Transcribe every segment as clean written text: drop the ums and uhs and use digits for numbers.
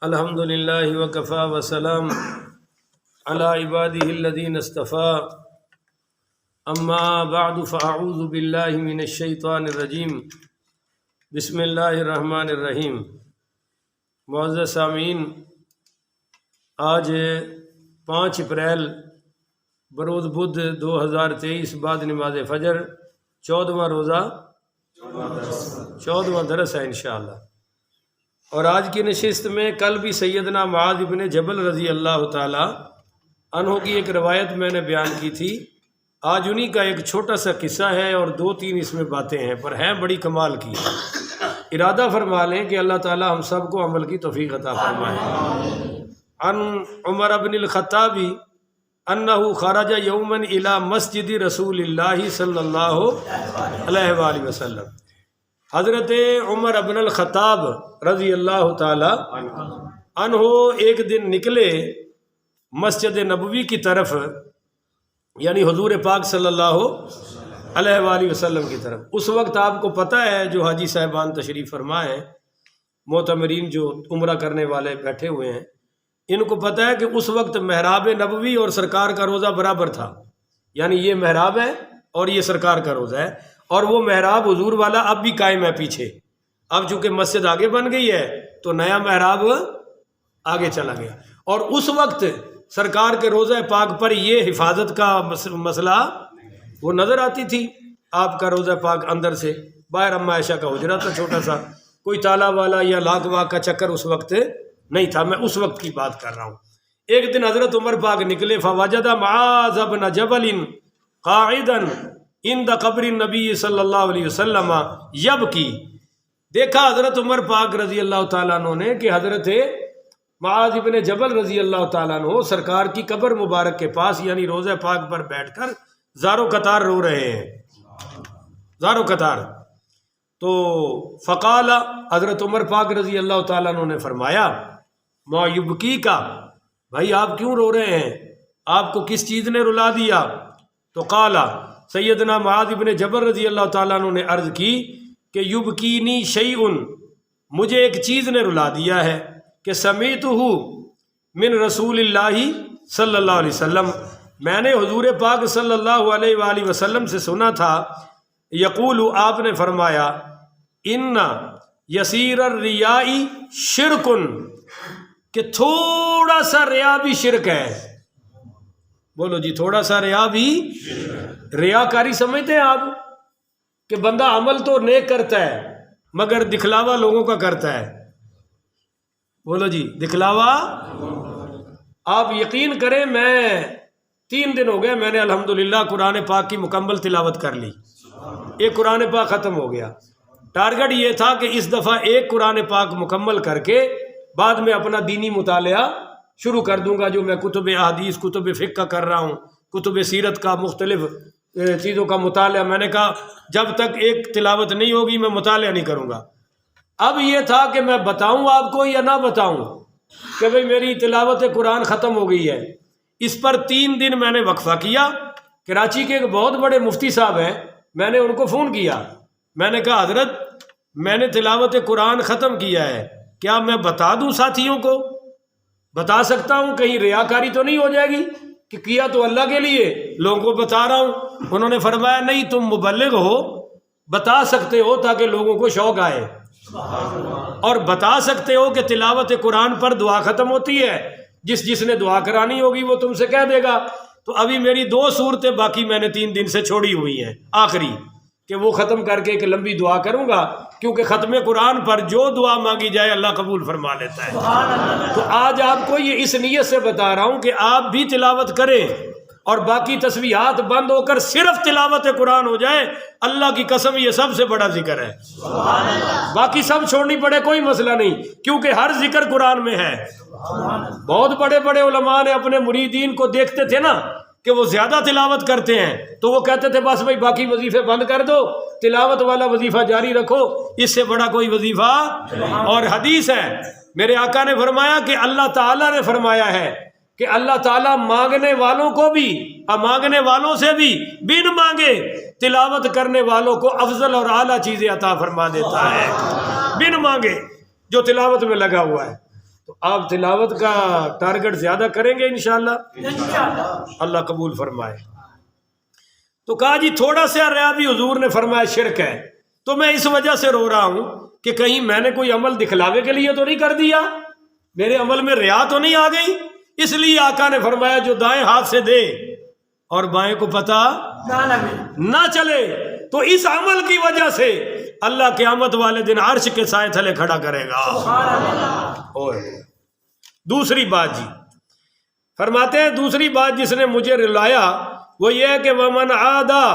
الحمد للہ وکفا وسلام علی عبادہ الذین اصطفیٰ اما بعد فاعوذ باللہ من الشیطان الرجیم بسم اللہ الرحمن الرحیم۔ معزز سامعین، آج 5 اپریل بروز بدھ 2023 بعد نماز فجر 14واں روزہ 14واں درس ہے انشاءاللہ۔ اور آج کی نشست میں کل بھی سیدنا معاذ بن جبل رضی اللہ تعالی عنہ کی ایک روایت میں نے بیان کی تھی۔ آج انہی کا ایک چھوٹا سا قصہ ہے اور 2-3 اس میں باتیں ہیں، پر ہیں بڑی کمال کی۔ ارادہ فرما لیں کہ اللہ تعالی ہم سب کو عمل کی توفیق عطا فرمائے۔ عن عمر بن الخطاب انہ خرج یوما الی مسجد رسول اللہ صلی اللہ علیہ وآلہ وسلم۔ حضرت عمر بن الخطاب رضی اللہ تعالی عنہ ایک دن نکلے مسجد نبوی کی طرف، یعنی حضور پاک صلی اللہ علیہ وآلہ وسلم کی طرف۔ اس وقت آپ کو پتہ ہے جو حاجی صاحبان تشریف فرما ہیں، معتمرین جو عمرہ کرنے والے بیٹھے ہوئے ہیں، ان کو پتہ ہے کہ اس وقت محراب نبوی اور سرکار کا روزہ برابر تھا، یعنی یہ محراب ہے اور یہ سرکار کا روزہ ہے، اور وہ محراب حضور والا اب بھی قائم ہے پیچھے۔ اب چونکہ مسجد آگے بن گئی ہے تو نیا محراب آگے چلا گیا، اور اس وقت سرکار کے روزہ پاک پر یہ حفاظت کا مسئلہ وہ نظر آتی تھی۔ آپ کا روزہ پاک اندر سے، باہر اما عائشہ کا حجرہ تھا چھوٹا سا، کوئی تالا والا یا لاک واک کا چکر اس وقت نہیں تھا، میں اس وقت کی بات کر رہا ہوں۔ ایک دن حضرت عمر پاک نکلے، فوجد معاذ بن جبل قاعدا عند قبر النبی صلی اللہ علیہ وسلم یبکی۔ دیکھا حضرت عمر پاک رضی اللہ تعالیٰ عنہ نے کہ حضرت معاذ بن جبل رضی اللہ تعالیٰ عنہ سرکار کی قبر مبارک کے پاس، یعنی روضہ پاک پر بیٹھ کر زارو قطار رو رہے ہیں، زارو قطار۔ تو فقال، حضرت عمر پاک رضی اللہ تعالیٰ عنہ نے فرمایا، ما یبکی کا، بھائی آپ کیوں رو رہے ہیں، آپ کو کس چیز نے رلا دیا؟ تو قال، سیدنا معاذ بن جبل رضی اللہ تعالیٰ عنہ نے عرض کی کہ یبکینی شیئن، مجھے ایک چیز نے رلا دیا ہے کہ سمیتہ من رسول اللہ صلی اللہ علیہ وسلم، میں نے حضور پاک صلی اللہ علیہ وآلہ وسلم سے سنا تھا، یقول، آپ نے فرمایا، ان یسیر الریاء شرک، کہ تھوڑا سا ریا بھی شرک ہے۔ بولو جی، تھوڑا سا ریا بھی، ریاکاری سمجھتے ہیں آپ کہ بندہ عمل تو نیک کرتا ہے مگر دکھلاوا لوگوں کا کرتا ہے۔ بولو جی، دکھلاوا۔ آپ یقین کریں، میں 3 دن ہو گئے، میں نے الحمدللہ قرآن پاک کی مکمل تلاوت کر لی، ایک قرآن پاک ختم ہو گیا۔ ٹارگٹ یہ تھا کہ اس دفعہ ایک قرآن پاک مکمل کر کے بعد میں اپنا دینی مطالعہ شروع کر دوں گا، جو میں کتب احادیث، کتب فقہ کا کر رہا ہوں، کتب سیرت کا، مختلف چیزوں کا مطالعہ۔ میں نے کہا جب تک ایک تلاوت نہیں ہوگی میں مطالعہ نہیں کروں گا۔ اب یہ تھا کہ میں بتاؤں آپ کو یا نہ بتاؤں کہ بھئی میری تلاوت قرآن ختم ہو گئی ہے۔ اس پر 3 دن میں نے وقفہ کیا۔ کراچی کے ایک بہت بڑے مفتی صاحب ہیں، میں نے ان کو فون کیا، میں نے کہا حضرت میں نے تلاوت قرآن ختم کیا ہے، کیا میں بتا دوں ساتھیوں کو؟ بتا سکتا ہوں، کہیں ریاکاری تو نہیں ہو جائے گی کہ کیا تو اللہ کے لیے، لوگوں کو بتا رہا ہوں۔ انہوں نے فرمایا نہیں، تم مبلغ ہو، بتا سکتے ہو تاکہ لوگوں کو شوق آئے، اور بتا سکتے ہو کہ تلاوت قرآن پر دعا ختم ہوتی ہے، جس نے دعا کرانی ہوگی وہ تم سے کہہ دے گا۔ تو ابھی میری 2 صورتیں باقی میں نے 3 دن سے چھوڑی ہوئی ہیں، آخری کہ وہ ختم کر کے ایک لمبی دعا کروں گا، کیونکہ ختم قرآن پر جو دعا مانگی جائے اللہ قبول فرما لیتا ہے۔ تو آج آپ کو یہ اس نیت سے بتا رہا ہوں کہ آپ بھی تلاوت کریں، اور باقی تسبیحات بند ہو کر صرف تلاوت قرآن ہو جائے، اللہ کی قسم یہ سب سے بڑا ذکر ہے۔ باقی سب چھوڑنی پڑے کوئی مسئلہ نہیں، کیونکہ ہر ذکر قرآن میں ہے۔ بہت بڑے بڑے علماء نے اپنے مریدین کو دیکھتے تھے نا کہ وہ زیادہ تلاوت کرتے ہیں تو وہ کہتے تھے بس بھائی باقی وظیفے بند کر دو، تلاوت والا وظیفہ جاری رکھو، اس سے بڑا کوئی وظیفہ۔ اور حدیث ہے، میرے آقا نے فرمایا کہ اللہ تعالیٰ نے فرمایا ہے کہ اللہ تعالیٰ مانگنے والوں کو بھی، مانگنے والوں سے بھی بن مانگے تلاوت کرنے والوں کو افضل اور اعلیٰ چیزیں عطا فرما دیتا ہے، بن مانگے جو تلاوت میں لگا ہوا ہے۔ تو آپ تلاوت کا ٹارگٹ زیادہ کریں گے انشاءاللہ، اللہ قبول فرمائے۔ تو کہا جی تھوڑا سا ریا بھی حضور نے فرمایا شرک ہے، تو میں اس وجہ سے رو رہا ہوں کہ کہیں میں نے کوئی عمل دکھلاوے کے لیے تو نہیں کر دیا، میرے عمل میں ریا تو نہیں آ گئی۔ اس لیے آقا نے فرمایا جو دائیں ہاتھ سے دے اور بائیں کو پتہ نہ چلے، تو اس عمل کی وجہ سے اللہ قیامت والے دن عرش کے سائے تھلے کھڑا کرے گا۔ اور دوسری بات جی فرماتے ہیں، دوسری بات جس نے مجھے رلایا وہ یہ ہے کہ وَمَنْ عَادَى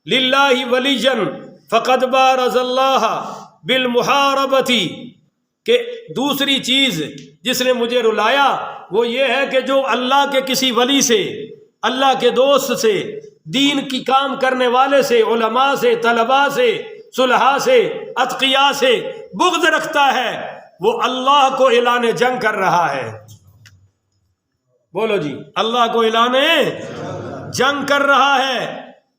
لِلَّهِ وَلِيًّا فَقَدْ بَارَزَ اللَّهَ بِالْمُحَارَبَةِ، کہ دوسری چیز جس نے مجھے رلایا وہ یہ ہے کہ جو اللہ کے کسی ولی سے، اللہ کے دوست سے، دین کی کام کرنے والے سے، علماء سے، طلباء سے، صلحاء سے، اتقیاء سے بغض رکھتا ہے، وہ اللہ کو اعلان جنگ کر رہا ہے۔ بولو جی، اللہ کو اعلان جنگ کر رہا ہے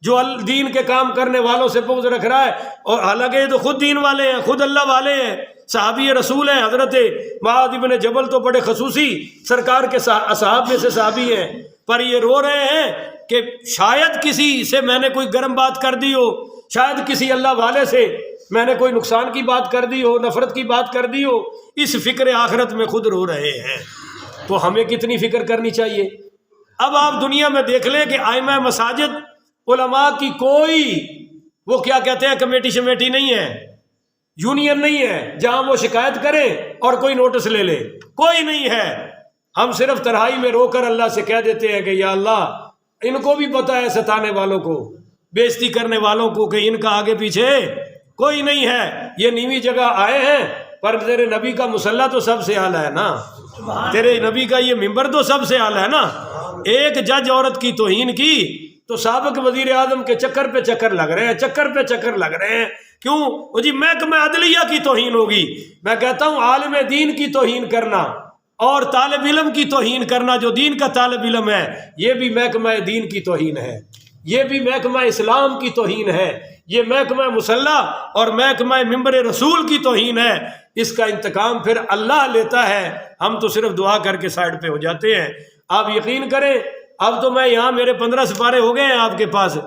جو دین کے کام کرنے والوں سے بغض رکھ رہا ہے۔ اور حالانکہ یہ تو خود دین والے ہیں، خود اللہ والے ہیں، صحابی رسول ہیں۔ حضرت معاذ بن جبل تو بڑے خصوصی سرکار کے اصحاب میں سے صحابی ہیں، پر یہ رو رہے ہیں کہ شاید کسی سے میں نے کوئی گرم بات کر دی ہو، شاید کسی اللہ والے سے میں نے کوئی نقصان کی بات کر دی ہو، نفرت کی بات کر دی ہو، اس فکر آخرت میں خود رو رہے ہیں۔ تو ہمیں کتنی فکر کرنی چاہیے۔ اب آپ دنیا میں دیکھ لیں کہ ائمہ مساجد علماء کی کوئی وہ کیا کہتے ہیں کمیٹی شمیٹی نہیں ہے، یونین نہیں ہے جہاں وہ شکایت کریں اور کوئی نوٹس لے لے، کوئی نہیں ہے۔ ہم صرف تنہائی میں رو کر اللہ سے کہہ دیتے ہیں کہ یا اللہ ان کو بھی پتہ ہے، ستانے والوں کو، بےزتی کرنے والوں کو، کہ ان کا آگے پیچھے کوئی نہیں ہے، یہ نیوی جگہ آئے ہیں، پر تیرے نبی کا مصلی تو سب سے اعلیٰ ہے نا، تیرے نبی کا یہ ممبر تو سب سے اعلیٰ ہے نا۔ ایک جج عورت کی توہین کی تو سابق وزیر اعظم کے چکر پہ چکر لگ رہے ہیں، چکر پہ چکر لگ رہے ہیں۔ کیوں؟ وہ جی محکمہ عدلیہ کی توہین ہوگی۔ میں کہتا ہوں عالم دین کی توہین کرنا اور طالب علم کی توہین کرنا، جو دین کا طالب علم ہے، یہ بھی محکمہ دین کی توہین ہے، یہ بھی محکمہ اسلام کی توہین ہے، یہ محکمہ مسلح اور محکمہ ممبر رسول کی توہین ہے۔ اس کا انتقام پھر اللہ لیتا ہے، ہم تو صرف دعا کر کے سائڈ پہ ہو جاتے ہیں۔ آپ یقین کریں، اب تو میں یہاں میرے 15 سپارے ہو گئے ہیں آپ کے پاس۔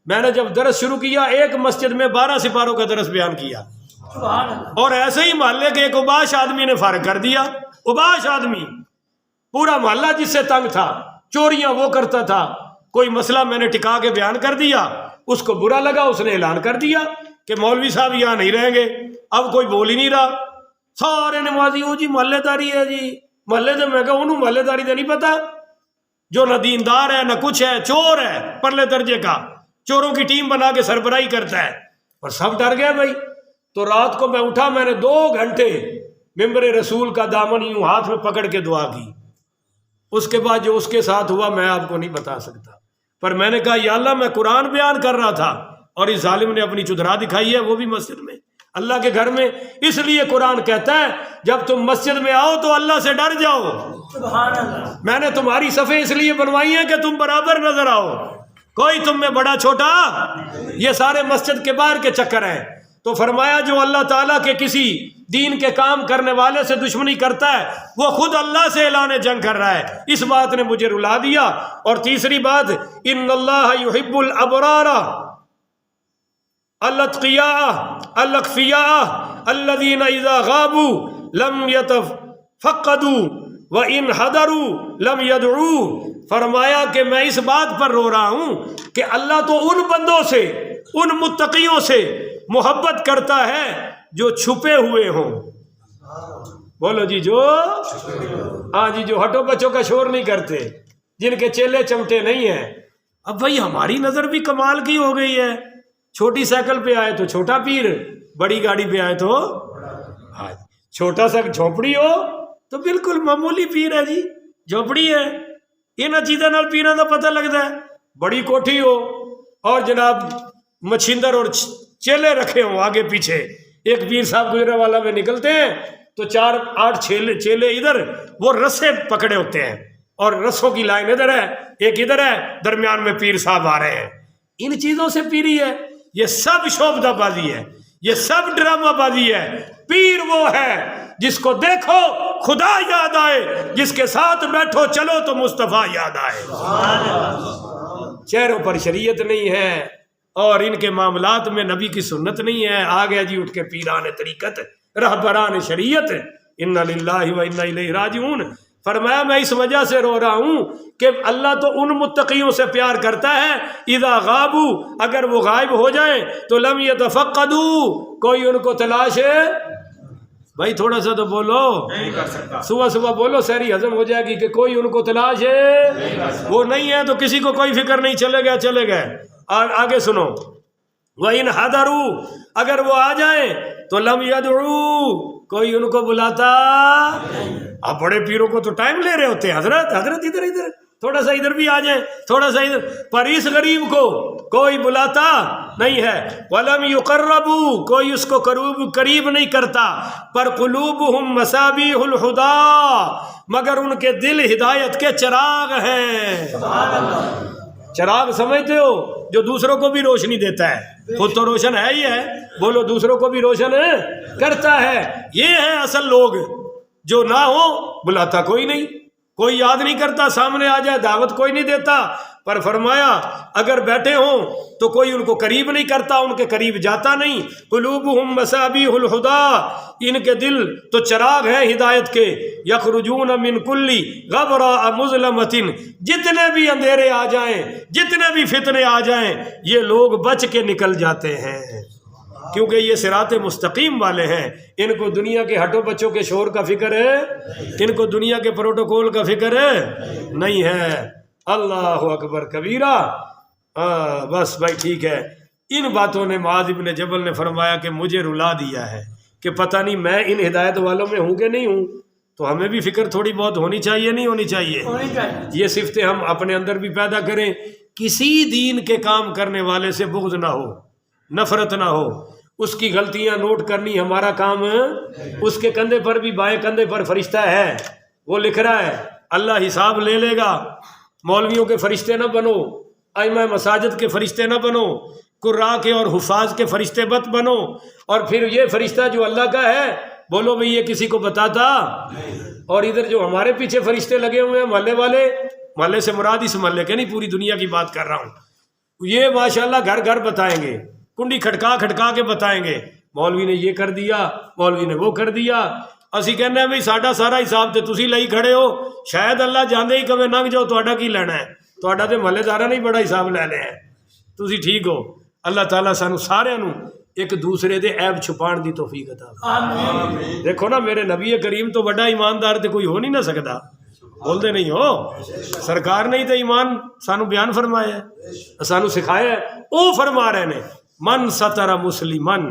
میں نے جب درس شروع کیا ایک مسجد میں 12 سپاروں کا درس بیان کیا، اور ایسے ہی محلے کے ایک اوباش آدمی نے فارغ کر دیا۔ اوباش آدمی، پورا محلہ جس سے تنگ تھا، چوریاں وہ کرتا تھا، کوئی مسئلہ میں نے ٹکا کے بیان کر دیا، اس کو برا لگا، اس نے اعلان کر دیا کہ مولوی صاحب یہاں نہیں رہیں گے۔ اب کوئی بول ہی نہیں رہا، سارے نمازی ہو جی محلے داری ہے جی محلے سے۔ میں کہا انہوں محلے داری تو نہیں پتا، جو نہ دیندار ہے نہ کچھ ہے، چور ہے پرلے درجے کا، چوروں کی ٹیم بنا کے سربراہی کرتا ہے، اور سب ڈر گئے بھائی۔ تو رات کو میں اٹھا، میں نے 2 گھنٹے ممبر رسول کا دامن یوں ہاتھ میں پکڑ کے دعا کی۔ اس کے بعد جو اس کے ساتھ ہوا میں آپ کو نہیں بتا سکتا، پر میں نے کہا یا اللہ میں قرآن بیان کر رہا تھا اور اس ظالم نے اپنی چدرا دکھائی ہے، وہ بھی مسجد میں، اللہ کے گھر میں۔ اس لیے قرآن کہتا ہے جب تم مسجد میں آؤ تو اللہ سے ڈر جاؤ۔ سبحان اللہ۔ میں نے تمہاری صفیں اس لیے بنوائی ہیں کہ تم برابر نظر آؤ، کوئی تم میں بڑا چھوٹا، یہ سارے مسجد کے باہر کے چکر ہیں۔ تو فرمایا جو اللہ تعالیٰ کے کسی دین کے کام کرنے والے سے دشمنی کرتا ہے وہ خود اللہ سے اعلان جنگ کر رہا ہے۔ اس بات نے مجھے رلا دیا۔ اور تیسری بات، ان اللہ یحب الابرار الاتقیاء الاکفیاء الذین اذا غابوا لم یتفقدوا وان حضروا لم یدعوا۔ فرمایا کہ میں اس بات پر رو رہا ہوں کہ اللہ تو ان بندوں سے، ان متقیوں سے محبت کرتا ہے جو چھپے ہوئے ہوں۔ بولو جی، جو ہاں جی، جو ہٹو بچوں کا شور نہیں کرتے، جن کے چیلے چمٹے نہیں ہیں۔ اب بھائی ہماری نظر بھی کمال کی ہو گئی ہے، چھوٹی سائیکل پہ آئے تو چھوٹا پیر، بڑی گاڑی پہ آئے تو چھوٹا سا جھونپڑی ہو تو بالکل معمولی پیر ہے جی، جھونپڑی ہے۔ انہاں چیزاں نال پیراں دا پتہ لگتا ہے۔ بڑی کوٹھی ہو اور جناب مچھندر اور چیلے رکھے ہوں آگے پیچھے، ایک پیر صاحب گجرا والا میں نکلتے ہیں تو 4-8 چیلے ادھر، وہ رسے پکڑے ہوتے ہیں اور رسوں کی لائن ادھر ہے، ایک ادھر ہے، درمیان میں پیر صاحب آ رہے ہیں۔ ان چیزوں سے پیری ہے، یہ سب شعبدہ بازی ہے، یہ سب ڈرامہ بازی ہے. پیر وہ ہے جس کو دیکھو خدا یاد آئے, جس کے ساتھ بیٹھو چلو تو مصطفیٰ یاد آئے. چہروں پر شریعت نہیں ہے اور ان کے معاملات میں نبی کی سنت نہیں ہے. آ گیا جی اٹھ کے پیران طریقت, رہبران شریعت. ان للہ و انا الیہ راجعون. فرمایا میں اس وجہ سے رو رہا ہوں کہ اللہ تو ان متقیوں سے پیار کرتا ہے اذا غابوا, اگر وہ غائب ہو جائیں تو لم یتفقدوا, کوئی ان کو تلاش ہے. بھائی تھوڑا سا تو بولو, نہیں کر سکتا. صبح صبح بولو سحری ہضم ہو جائے گی کہ کوئی ان کو تلاش ہے, وہ نہیں ہے تو کسی کو کوئی فکر نہیں, چلے گئے چلے گئے. اور آگے سنو, وَإِنْ حَضَرُوا, اگر وہ آ جائیں تو لم يدعوا, کوئی ان کو بلاتا. آپ بڑے پیروں کو تو ٹائم لے رہے ہوتے ہیں, حضرت حضرت ادھر ادھر, تھوڑا سا ادھر بھی آ جائیں, تھوڑا سا ادھر. پر اس غریب کو کوئی بلاتا نہیں ہے. وَلَمْ يُقَرَّبُوا, کوئی اس کو قریب نہیں کرتا. پر قلوبہم مصابیح الہدیٰ, مگر ان کے دل ہدایت کے چراغ ہیں. چراغ سمجھتے ہو جو دوسروں کو بھی روشنی دیتا ہے, خود تو روشن ہے ہی ہے, بولو دوسروں کو بھی روشن کرتا ہے. یہ ہے اصل لوگ, جو نہ ہو بلاتا کوئی نہیں, کوئی یاد نہیں کرتا, سامنے آ جائے دعوت کوئی نہیں دیتا. پر فرمایا اگر بیٹھے ہوں تو کوئی ان کو قریب نہیں کرتا, ان کے قریب جاتا نہیں. قلوبہم مصابیح الہدیٰ, ان کے دل تو چراغ ہیں ہدایت کے. یخرجون من کل غبراء مظلمۃ, جتنے بھی اندھیرے آ جائیں, جتنے بھی فتنے آ جائیں, یہ لوگ بچ کے نکل جاتے ہیں, کیونکہ یہ صراط مستقیم والے ہیں. ان کو دنیا کے ہٹو بچوں کے شور کا فکر ہے, ان کو دنیا کے پروٹوکول کا فکر ہے نہیں ہے. اللہ اکبر کبیرہ. بس بھائی ٹھیک ہے. ان باتوں نے معاذ بن جبل نے فرمایا کہ مجھے رلا دیا ہے کہ پتہ نہیں میں ان ہدایت والوں میں ہوں کہ نہیں ہوں. تو ہمیں بھی فکر تھوڑی بہت ہونی چاہیے, نہیں ہونی چاہیے؟ یہ صفتیں ہم اپنے اندر بھی پیدا کریں. کسی دین کے کام کرنے والے سے بغض نہ ہو, نفرت نہ ہو, اس کی غلطیاں نوٹ کرنی ہمارا کام. اس کے کندھے پر بھی بائیں کندھے پر فرشتہ ہے, وہ لکھ رہا ہے, اللہ حساب لے لے گا. مولویوں کے فرشتے نہ بنو, ائمہ مساجد کے فرشتے نہ بنو, قراء کے اور حفاظ کے فرشتے مت بنو. اور پھر یہ فرشتہ جو اللہ کا ہے, بولو بھئی یہ کسی کو بتاتا. اور ادھر جو ہمارے پیچھے فرشتے لگے ہوئے ہیں محلے والے, محلے سے مراد اس محلے کے نہیں, پوری دنیا کی بات کر رہا ہوں, یہ ماشاءاللہ گھر گھر بتائیں گے, کنڈی کھٹکا کھٹکا کے بتائیں گے, مولوی نے یہ کر دیا, مولوی نے وہ کر دیا. اسی کہنا ہے بھئی ساڈا سارا حساب تے تسی لئی کھڑے ہو, شاید اللہ جاندے ہی کبھی لنگ جاؤ, تہاڈا کی لینا ہے, تہاڈا تے محلے دارا نہیں بڑا حساب لے لے ہیں, تسی ٹھیک ہو. اللہ تعالیٰ سانو سارے نو ایک دوسرے دے عیب چھپان دی توفیق عطا فرمائے. دیکھو نا میرے نبی کریم تو بڑا ایماندار تے کوئی ہو نہیں نہ سکتا, بولتے نہیں ہو, سرکار نے ہی تو ایمان سانو بیان فرمایا ہے, سانو سکھایا ہے. او فرما رہے نے من ستر مسلمن,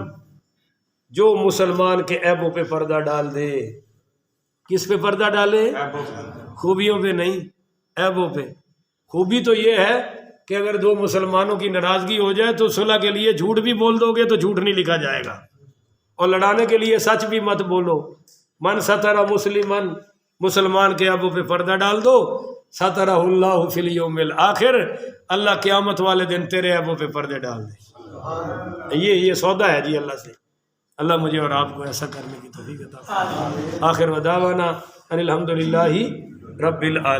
جو مسلمان کے عیبوں پہ پردہ ڈال دے. کس پہ پردہ ڈالے؟ خوبیوں پہ نہیں, عیبوں پہ. خوبی تو یہ ہے کہ اگر دو مسلمانوں کی ناراضگی ہو جائے تو صلح کے لیے جھوٹ بھی بول دو گے تو جھوٹ نہیں لکھا جائے گا, اور لڑانے کے لیے سچ بھی مت بولو. من ستر مسلمن, مسلمان کے عیبوں پہ پردہ ڈال دو, سترہ اللہ فی الیوم الآخر, اللہ قیامت والے دن تیرے عیبوں پہ پردے ڈال دے. یہ سودا ہے جی اللہ سے. اللہ مجھے اور آپ کو ایسا کرنے کی توفیق عطا فرمائے. آخر ودعوانا ان الحمدللہ رب العالمین.